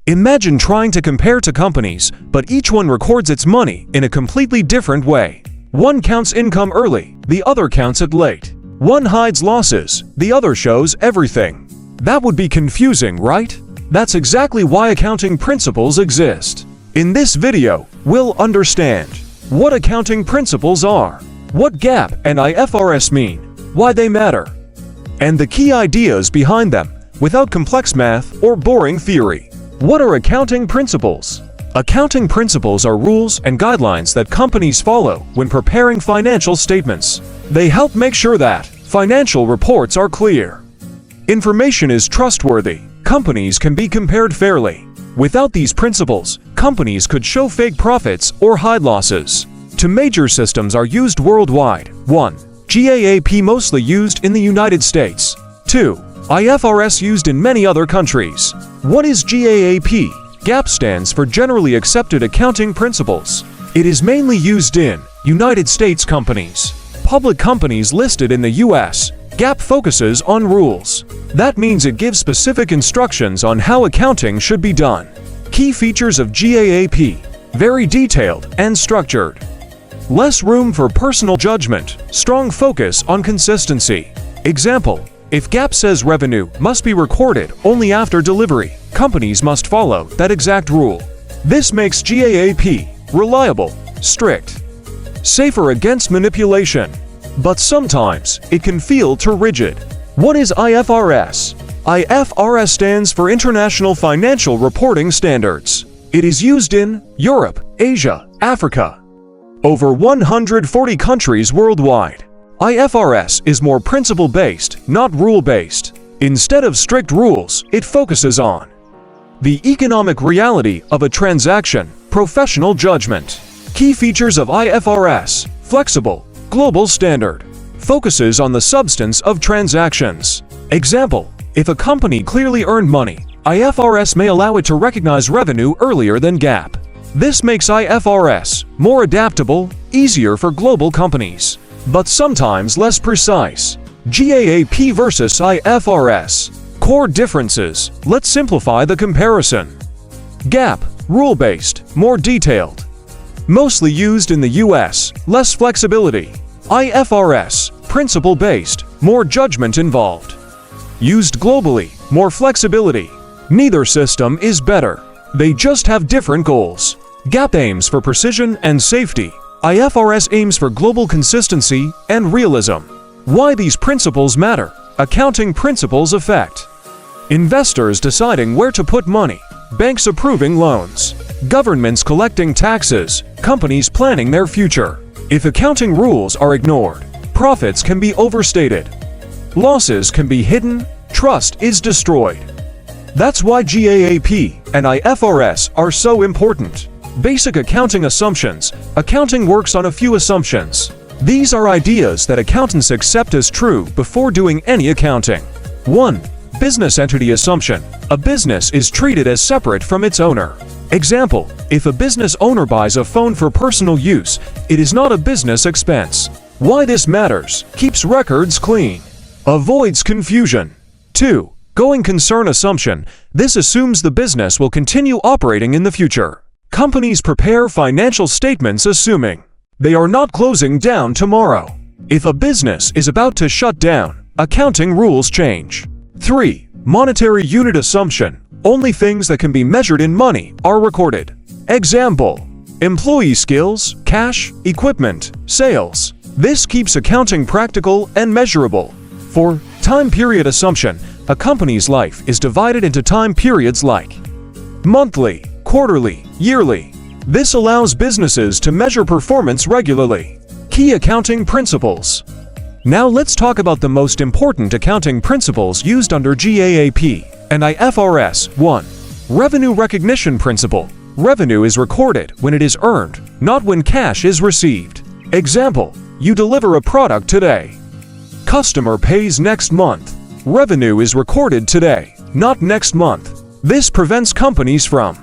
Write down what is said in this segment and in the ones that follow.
Imagine trying to compare two companies, but each one records its money in a completely different way. One counts income early, the other counts it late. One hides losses, the other shows everything. That would be confusing, right? That's exactly why accounting principles exist. In this video, we'll understand what accounting principles are, what GAAP and IFRS mean, why they matter, and the key ideas behind them without complex math or boring theory. What are accounting principles? Accounting principles are rules and guidelines that companies follow when preparing financial statements. They help make sure that financial reports are clear, information is trustworthy, companies can be compared fairly. Without these principles, companies could show fake profits or hide losses. Two major systems are used worldwide. 1. GAAP, mostly used in the United States. 2. IFRS, used in many other countries. What is GAAP? GAAP stands for Generally Accepted Accounting Principles. It is mainly used in United States companies. Public companies listed in the US, GAAP focuses on rules. That means it gives specific instructions on how accounting should be done. Key features of GAAP: very detailed and structured. Less room for personal judgment, strong focus on consistency. Example: if GAAP says revenue must be recorded only after delivery, companies must follow that exact rule. This makes GAAP reliable, strict, safer against manipulation. But sometimes it can feel too rigid. What is IFRS? IFRS stands for International Financial Reporting Standards. It is used in Europe, Asia, Africa, over 140 countries worldwide. IFRS is more principle-based, not rule-based. Instead of strict rules, it focuses on the economic reality of a transaction, professional judgment. Key features of IFRS: flexible, global standard, focuses on the substance of transactions. Example: if a company clearly earned money, IFRS may allow it to recognize revenue earlier than GAAP. This makes IFRS more adaptable, easier for global companies, but sometimes less precise. GAAP versus IFRS. Core differences. Let's simplify the comparison. GAAP, rule-based, more detailed, mostly used in the US, less flexibility. IFRS, principle-based, more judgment involved, used globally, more flexibility. Neither system is better. They just have different goals. GAAP aims for precision and safety. IFRS aims for global consistency and realism. Why these principles matter? Accounting principles affect investors deciding where to put money, banks approving loans, governments collecting taxes, companies planning their future. If accounting rules are ignored, profits can be overstated, losses can be hidden, trust is destroyed. That's why GAAP and IFRS are so important. Basic accounting assumptions. Accounting works on a few assumptions. These are ideas that accountants accept as true before doing any accounting. 1. Business entity assumption. A business is treated as separate from its owner. Example: if a business owner buys a phone for personal use, it is not a business expense. Why this matters: keeps records clean, avoids confusion. 2. Going concern assumption. This assumes the business will continue operating in the future. Companies prepare financial statements assuming they are not closing down tomorrow. If a business is about to shut down, accounting rules change. 3. Monetary unit assumption. Only things that can be measured in money are recorded. Example: employee skills, cash, equipment, sales. This keeps accounting practical and measurable. 4. Time period assumption. A company's life is divided into time periods like monthly, quarterly, yearly. This allows businesses to measure performance regularly. Key accounting principles. Now let's talk about the most important accounting principles used under GAAP and IFRS. 1. Revenue recognition principle. Revenue is recorded when it is earned, not when cash is received. Example: you deliver a product today, customer pays next month. Revenue is recorded today, not next month. This prevents companies from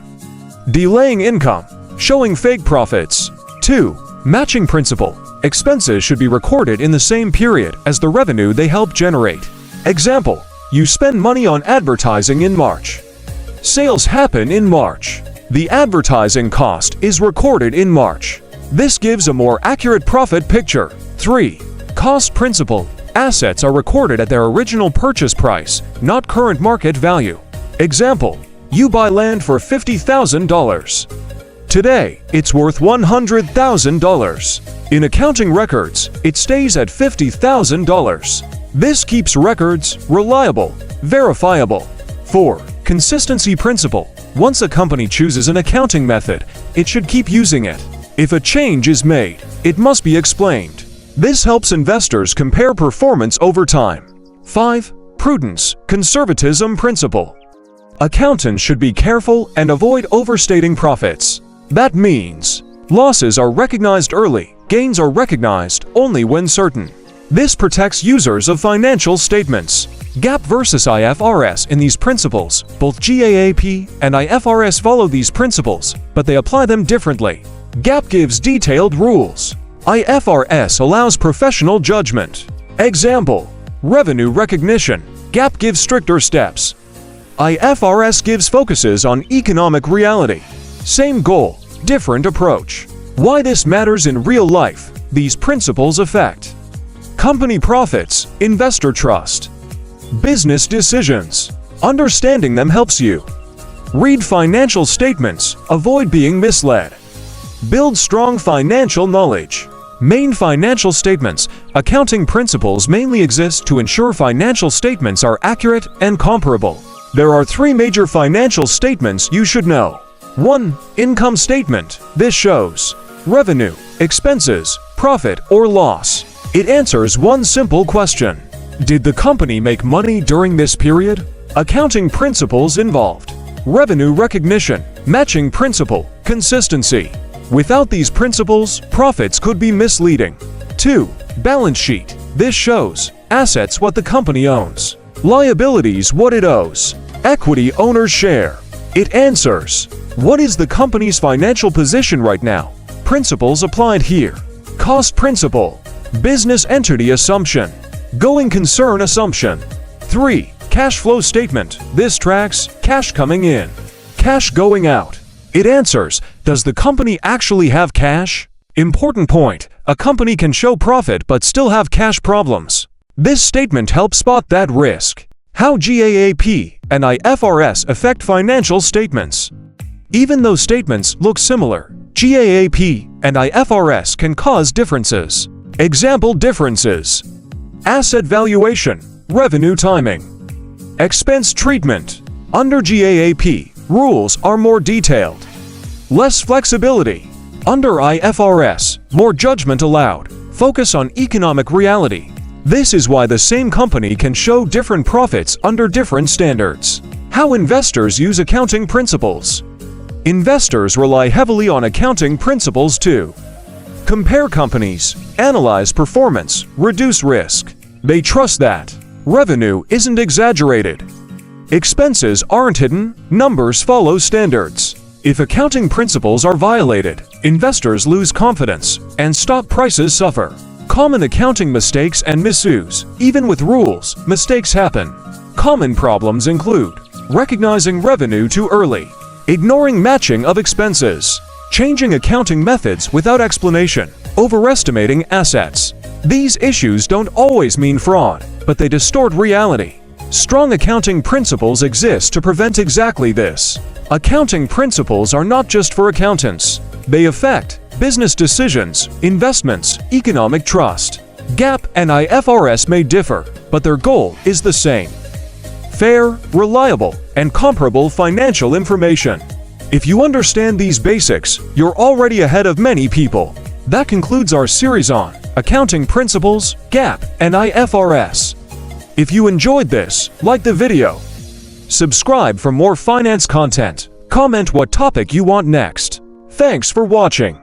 delaying income, showing fake profits. 2. Matching principle. Expenses should be recorded in the same period as the revenue they help generate. Example: you spend money on advertising in March, Sales happen in March. The advertising cost is recorded in March. This gives a more accurate profit picture. 3. Cost principle. Assets are recorded at their original purchase price, not current market value. Example: you buy land for $50,000. Today, it's worth $100,000. In accounting records, it stays at $50,000. This keeps records reliable, verifiable. 4. Consistency principle. Once a company chooses an accounting method, it should keep using it. If a change is made, it must be explained. This helps investors compare performance over time. 5. Prudence, conservatism principle. Accountants should be careful and avoid overstating profits. That means losses are recognized early, gains are recognized only when certain. This protects users of financial statements. GAAP versus IFRS in these principles. Both GAAP and IFRS follow these principles, but they apply them differently. GAAP gives detailed rules. IFRS allows professional judgment. Example: revenue recognition. GAAP gives stricter steps. IFRS gives focuses on economic reality. Same goal, different approach. Why this matters in real life. These principles affect company profits, investor trust, business decisions. Understanding them helps you read financial statements, avoid being misled, build strong financial knowledge. Main financial statements. Accounting principles mainly exist to ensure financial statements are accurate and comparable. There are 3 major financial statements you should know. 1. Income statement. This shows revenue, expenses, profit or loss. It answers one simple question: did the company make money during this period? Accounting principles involved: revenue recognition, matching principle, consistency. Without these principles, profits could be misleading. 2. Balance sheet. This shows assets what the company owns, liabilities what it owes, equity owner's share. It answers what is the company's financial position right now. Principles applied here: cost principle, business entity assumption, going concern assumption. 3. Cash flow statement. This tracks cash coming in, cash going out. It answers, does the company actually have cash? Important point: a company can show profit but still have cash problems. This statement helps spot that risk. How GAAP and IFRS affect financial statements. Even though statements look similar, GAAP and IFRS can cause differences. Example differences: asset valuation, revenue timing, expense treatment. Under GAAP, rules are more detailed, less flexibility. Under IFRS, more judgment allowed, focus on economic reality. This is why the same company can show different profits under different standards. How investors use accounting principles. Investors rely heavily on accounting principles to compare companies, analyze performance, reduce risk. They trust that revenue isn't exaggerated, expenses aren't hidden, numbers follow standards. If accounting principles are violated, investors lose confidence and stock prices suffer. Common accounting mistakes and misuse. Even with rules, mistakes happen. Common problems include recognizing revenue too early, ignoring matching of expenses, changing accounting methods without explanation, overestimating assets. These issues don't always mean fraud, but they distort reality. Strong accounting principles exist to prevent exactly this. Accounting principles are not just for accountants. They affect business decisions, investments, economic trust. GAAP and IFRS may differ, but their goal is the same: fair, reliable, and comparable financial information. If you understand these basics, you're already ahead of many people. That concludes our series on accounting principles, GAAP and IFRS. If you enjoyed this, like the video, subscribe for more finance content, comment what topic you want next. Thanks for watching.